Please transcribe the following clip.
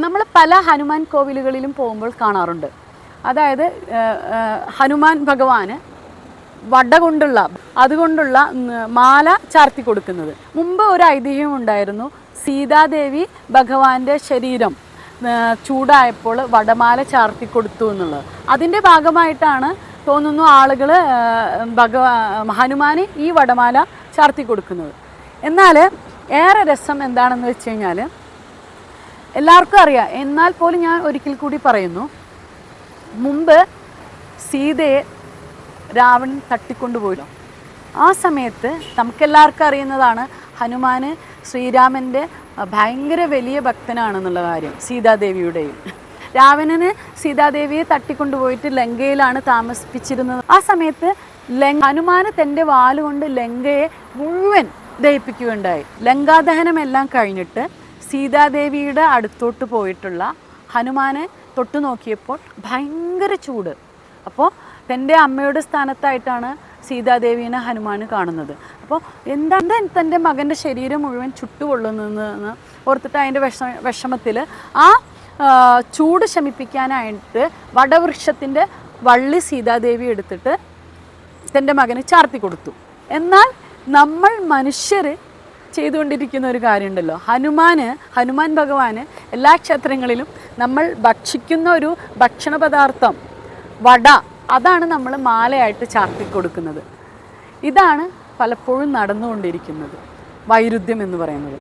നമ്മൾ പല ഹനുമാൻ കോവിലുകളിലും പോകുമ്പോൾ കാണാറുണ്ട്. അതായത് ഹനുമാൻ ഭഗവാന് വട കൊണ്ടുള്ള അതുകൊണ്ടുള്ള മാല ചാർത്തി കൊടുക്കുന്നത്. മുമ്പ് ഒരു ഐതിഹ്യം ഉണ്ടായിരുന്നു, സീതാദേവി ഭഗവാന്റെ ശരീരം ചൂടായപ്പോൾ വടമാല ചാർത്തി കൊടുത്തു എന്നുള്ളത്. അതിൻ്റെ ഭാഗമായിട്ടാണ് തോന്നുന്നു ആളുകൾ ഹനുമാന് ഈ വടമാല ചാർത്തി കൊടുക്കുന്നത്. എന്നാൽ ഏറെ രസം എന്താണെന്ന് വെച്ച് കഴിഞ്ഞാൽ, എല്ലാവർക്കും അറിയാം, എന്നാൽ പോലും ഞാൻ ഒരിക്കൽ കൂടി പറയുന്നു, മുമ്പ് സീതയെ രാവണൻ തട്ടിക്കൊണ്ടുപോയല്ലോ. ആ സമയത്ത് നമുക്കെല്ലാവർക്കും അറിയുന്നതാണ് ഹനുമാൻ ശ്രീരാമൻ്റെ ഭയങ്കര വലിയ ഭക്തനാണെന്നുള്ള കാര്യം. സീതാദേവിയുടെയും രാവണന് സീതാദേവിയെ തട്ടിക്കൊണ്ടുപോയിട്ട് ലങ്കയിലാണ് താമസിപ്പിച്ചിരുന്നത്. ആ സമയത്ത് ഹനുമാൻ തൻ്റെ വാലുകൊണ്ട് ലങ്കയെ മുഴുവൻ ദഹിപ്പിക്കുകയുണ്ടായി. ലങ്കാദഹനമെല്ലാം കഴിഞ്ഞിട്ട് സീതാദേവിയുടെ അടുത്തോട്ട് പോയിട്ടുള്ള ഹനുമാനെ തൊട്ടു നോക്കിയപ്പോൾ ഭയങ്കര ചൂട്. അപ്പോൾ തൻ്റെ അമ്മയുടെ സ്ഥാനത്തായിട്ടാണ് സീതാദേവീനെ ഹനുമാൻ കാണുന്നത്. അപ്പോൾ എന്താണ് തൻ്റെ മകൻ്റെ ശരീരം മുഴുവൻ ചുട്ടുകൊള്ളുന്നതെന്ന് ഓർത്തിട്ട് അതിൻ്റെ വിഷമത്തിൽ ആ ചൂട് ശമിപ്പിക്കാനായിട്ട് വടവൃക്ഷത്തിൻ്റെ വള്ളി സീതാദേവി എടുത്തിട്ട് തൻ്റെ മകന് ചാർത്തി കൊടുത്തു. എന്നാൽ നമ്മൾ മനുഷ്യർ ചെയ്തുകൊണ്ടിരിക്കുന്ന ഒരു കാര്യമുണ്ടല്ലോ, ഹനുമാൻ ഭഗവാന് എല്ലാ ക്ഷേത്രങ്ങളിലും നമ്മൾ ഭക്ഷിക്കുന്ന ഒരു ഭക്ഷണ പദാർത്ഥം വട, അതാണ് നമ്മൾ മാലയായിട്ട് ചാർത്തി കൊടുക്കുന്നത്. ഇതാണ് പലപ്പോഴും നടന്നുകൊണ്ടിരിക്കുന്നത് വൈരുദ്ധ്യം എന്ന് പറയുന്നത്.